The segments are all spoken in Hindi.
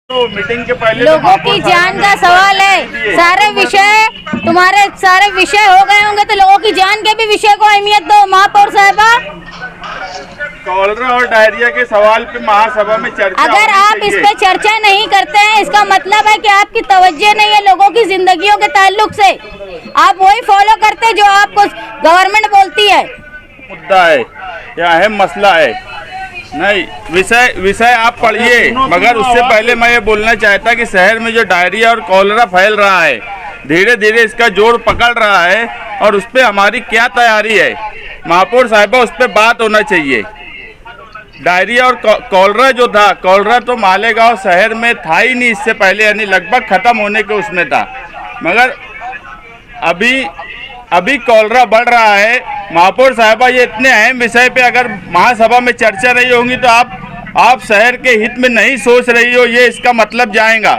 तो मीटिंग के पहले लोगों की जान का सवाल है। सारे विषय तुम्हारे सारे विषय हो गए होंगे तो लोगों की जान के भी विषय को अहमियत दो। महापौर साहिबा, कॉलरा और डायरिया के सवाल पे महासभा में चर्चा अगर आप इस पे चर्चा नहीं करते हैं, इसका मतलब है कि आपकी तवज्जो नहीं है लोगों की जिंदगियों के ताल्लुक से। आप वही फॉलो करते जो आपको गवर्नमेंट बोलती है। मुद्दा है, यह अहम मसला है। नहीं, विषय आप पढ़िए, मगर उससे पहले मैं ये बोलना चाहता कि शहर में जो डायरिया और कॉलरा फैल रहा है, धीरे धीरे इसका जोर पकड़ रहा है और उस पर हमारी क्या तैयारी है। महापौर साहिबा, उस पर बात होना चाहिए। डायरिया और कॉलरा जो था, कॉलरा तो मालेगांव शहर में था ही नहीं इससे पहले, यानी लगभग खत्म होने के उसमें था, मगर अभी कॉलरा बढ़ रहा है। महापौर साहिबा, ये इतने अहम विषय पे अगर महासभा में चर्चा नहीं होगी तो आप शहर के हित में नहीं सोच रही हो, ये इसका मतलब जाएगा।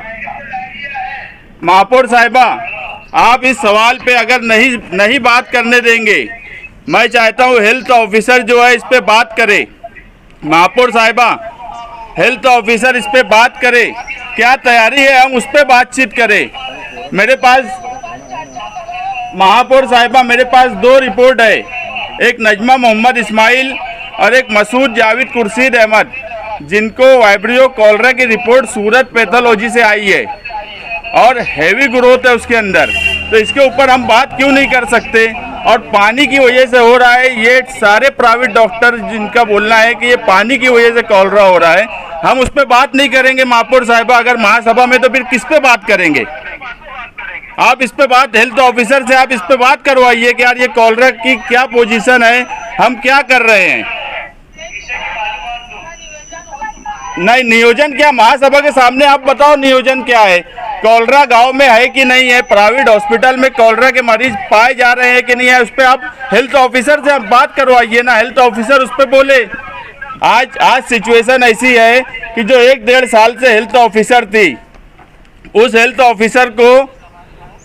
महापौर साहिबा, आप इस सवाल पे अगर नहीं बात करने देंगे, मैं चाहता हूँ हेल्थ ऑफिसर जो है इस पे बात करे। महापौर साहिबा, हेल्थ ऑफिसर इस पे बात करे, क्या तैयारी है, हम उस पे बातचीत करें। मेरे पास महापौर साहिबा, मेरे पास दो रिपोर्ट है, एक नजमा मोहम्मद इस्माइल और एक मसूद जावेद खुर्शीद अहमद, जिनको वाइब्रियो कॉलरा की रिपोर्ट सूरत पैथोलॉजी से आई है और हैवी ग्रोथ है उसके अंदर। तो इसके ऊपर हम बात क्यों नहीं कर सकते? और पानी की वजह से हो रहा है, ये सारे प्राइवेट डॉक्टर जिनका बोलना है कि ये पानी की वजह से कॉलरा हो रहा है, हम उस पर बात नहीं करेंगे। महापौर साहिबा, अगर महासभा में तो फिर किस पे बात करेंगे? आप इस पे बात हेल्थ ऑफिसर से आप इस पे बात करवाइए कि यार ये कॉलरा की क्या पोजीशन है, हम क्या कर रहे हैं। नहीं, नियोजन क्या, महासभा के सामने आप बताओ नियोजन क्या है। कॉलरा गांव में है कि नहीं है, प्राइवेट हॉस्पिटल में कॉलरा के मरीज पाए जा रहे हैं कि नहीं है, उस पर आप हेल्थ ऑफिसर से आप बात करवाइए ना, हेल्थ ऑफिसर उस पर बोले। आज सिचुएशन ऐसी है कि जो 1-1.5 साल से हेल्थ ऑफिसर थी, उस हेल्थ ऑफिसर को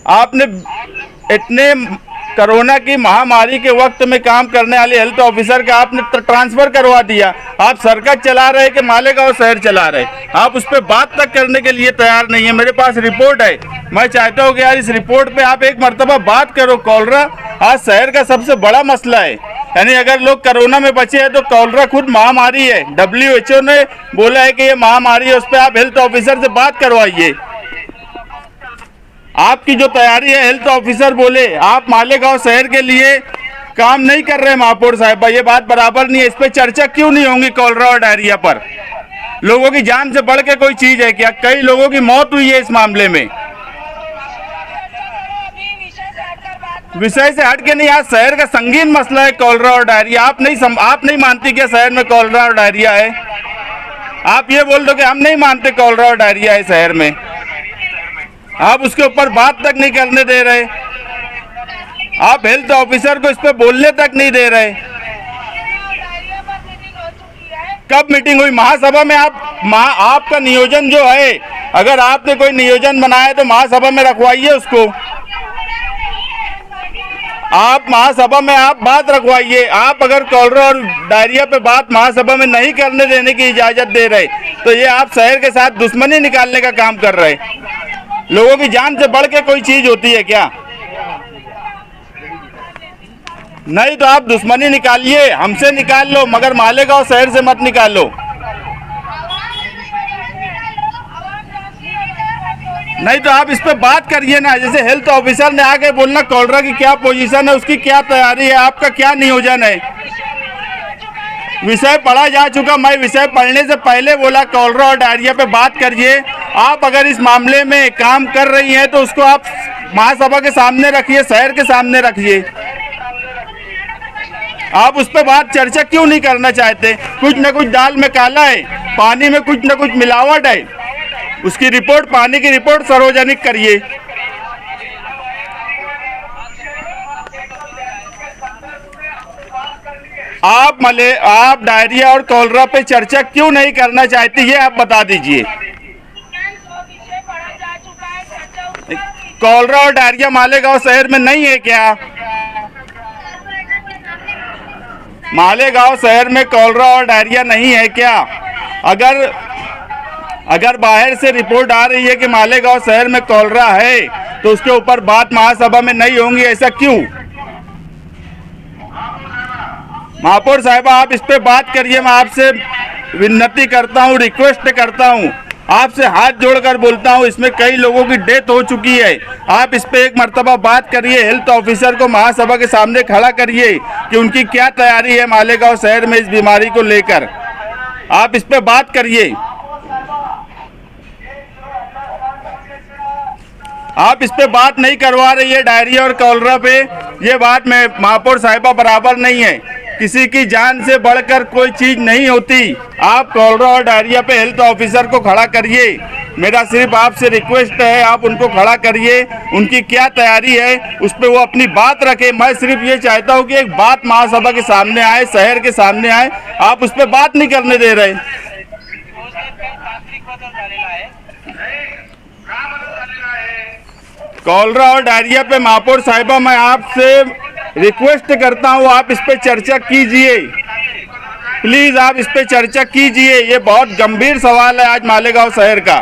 आपने इतने कोरोना की महामारी के वक्त में काम करने वाले हेल्थ ऑफिसर का आपने ट्रांसफर करवा दिया। आप सरकार चला रहे कि मालेगांव शहर चला रहे, आप उस पर बात तक करने के लिए तैयार नहीं है। मेरे पास रिपोर्ट है, मैं चाहता हूँ कि यार इस रिपोर्ट पे आप एक मर्तबा बात करो। कॉलरा आज शहर का सबसे बड़ा मसला है, यानी अगर लोग कोरोना में बचे हैं तो कॉलरा खुद महामारी है। WHO ने बोला है कि ये महामारी है, उस पर आप हेल्थ ऑफिसर से बात करवाइए। आपकी जो तैयारी है हेल्थ ऑफिसर बोले, आप मालेगांव शहर के लिए काम नहीं कर रहे। महापौर साहिबा, ये बात बराबर नहीं है। इस पे चर्चा क्यों नहीं होंगी? कॉलरा और डायरिया पर लोगों की जान से बढ़ के कोई चीज है क्या? कई लोगों की मौत हुई है इस मामले में। विषय से हट के नहीं, आज शहर का संगीन मसला है कॉलरा और डायरिया। आप नहीं मानती क्या शहर में कॉलरा और डायरिया है? आप ये बोल दो कि हम नहीं मानते कॉलरा और डायरिया है शहर में, आप उसके ऊपर बात तक नहीं करने दे रहे। आप हेल्थ ऑफिसर को इस पे बोलने तक नहीं दे रहे। कब मीटिंग हुई महासभा में? आपका नियोजन जो है, अगर आपने कोई नियोजन बनाया तो महासभा में रखवाइए उसको। आप महासभा में आप बात रखवाइए। आप अगर कॉलरा और डायरिया पे बात महासभा में नहीं करने देने की इजाजत दे रहे तो ये आप शहर के साथ दुश्मनी निकालने का काम कर रहे। लोगों की जान से बढ़ के कोई चीज होती है क्या? नहीं तो आप दुश्मनी निकालिए, हमसे निकाल लो, मगर मालेगांव शहर से मत निकालो। नहीं तो आप इस पे बात करिए ना, जैसे हेल्थ ऑफिसर ने आके बोलना कॉलरा की क्या पोजीशन है, उसकी क्या तैयारी है, आपका क्या नियोजन है। विषय पढ़ा जा चुका, मैं विषय पढ़ने से पहले बोला कॉलरा और डायरिया पे बात करिए। आप अगर इस मामले में काम कर रही हैं तो उसको आप महासभा के सामने रखिए, शहर के सामने रखिए। आप उस पर बात चर्चा क्यों नहीं करना चाहते? कुछ न कुछ दाल में काला है, पानी में कुछ न कुछ मिलावट है। उसकी रिपोर्ट, पानी की रिपोर्ट सार्वजनिक करिए। आप डायरिया और कॉलरा पे चर्चा क्यों नहीं करना चाहते, ये आप बता दीजिए। कॉलरा और डायरिया मालेगांव शहर में नहीं है क्या? मालेगांव शहर में कॉलरा और डायरिया नहीं है क्या? अगर अगर बाहर से रिपोर्ट आ रही है कि मालेगांव शहर में कॉलरा है तो उसके ऊपर बात महासभा में नहीं होंगी, ऐसा क्यों? महापौर साहिबा, आप इस पे बात करिए। मैं आपसे विनती करता हूँ, रिक्वेस्ट करता हूँ, आपसे हाथ जोड़कर बोलता हूँ, इसमें कई लोगों की डेथ हो चुकी है। आप इस पे एक मर्तबा बात करिए, हेल्थ ऑफिसर को महासभा के सामने खड़ा करिए कि उनकी क्या तैयारी है मालेगांव शहर में इस बीमारी को लेकर। आप इस पे बात करिए। आप इस पे बात नहीं करवा रही है डायरिया और कॉलरा पे। ये बात में महापौर साहिबा बराबर नहीं है। किसी की जान से बढ़कर कोई चीज नहीं होती। आप कॉलरा और डायरिया पे हेल्थ ऑफिसर को खड़ा करिए। मेरा सिर्फ आपसे रिक्वेस्ट है, आप उनको खड़ा करिए। उनकी क्या तैयारी है उस पर वो अपनी बात रखे। मैं सिर्फ ये चाहता हूँ कि एक बात महासभा के सामने आए, शहर के सामने आए। आप उस पर बात नहीं करने दे रहे। कॉलरा और डायरिया पे महापौर साहिबा, मैं आपसे रिक्वेस्ट करता हूँ, आप इस पे चर्चा कीजिए प्लीज। आप इस पे चर्चा कीजिए। ये बहुत गंभीर सवाल है आज मालेगांव शहर का।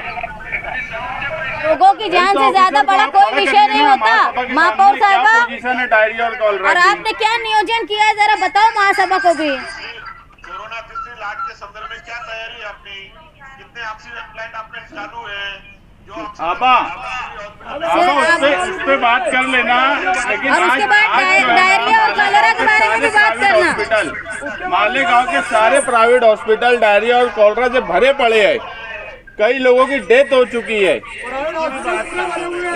लोगों की जान से ज्यादा बड़ा कोई विषय नहीं होता महापौर साहिबा। डायरिया और कॉलरा और आपने क्या नियोजन किया है, जरा बताओ महासभा को भी। कोरोना तीसरी लाट के संदर्भ में क्या तैयारी है आपकी? कितने ऑक्सीजन प्लांट आपने चालू है? उस पे बात कर लेना। लेकिन और उसके बाद डायरिया और कॉलरा के बारे में भी बात करना। हॉस्पिटल मालेगांव के सारे प्राइवेट हॉस्पिटल डायरिया और कॉलरा से भरे पड़े हैं। कई लोगों की डेथ हो चुकी है।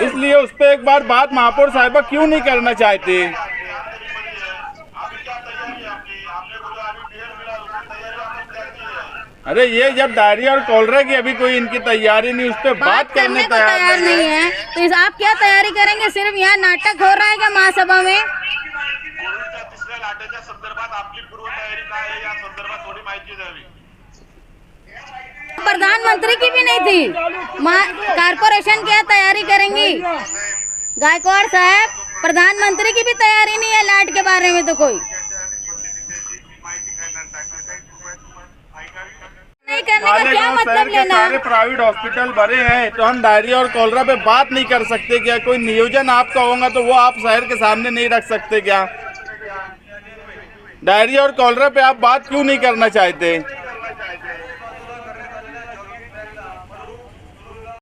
इसलिए उस पे एक बार बात महापौर साहिबा क्यों नहीं करना चाहते? अरे ये जब डायरिया और कॉलरा की अभी कोई इनकी तैयारी नहीं, उस पर बात करने को तैयार नहीं है, तो आप क्या तैयारी करेंगे? सिर्फ यहाँ नाटक हो रहा है क्या महासभा में? कोविडच्या तिसऱ्या लाटेच्या संदर्भात आपली पूर्वतयारी काय आहे या संदर्भात थोडी माहिती द्यावी। प्रधानमंत्री की भी नहीं थी, कारपोरेशन क्या तैयारी करेंगी? गायकवाड़ साहब, प्रधानमंत्री की भी तैयारी नहीं है लाट के बारे में तो कोई नहीं करने का क्या मतलब लेना? सारे प्राइवेट हॉस्पिटल भरे हैं तो हम डायरिया और कॉलरा पे बात नहीं कर सकते क्या? कोई नियोजन आपका होगा तो वो आप शहर के सामने नहीं रख सकते क्या? डायरिया और कॉलरा पे आप बात क्यों नहीं करना चाहते?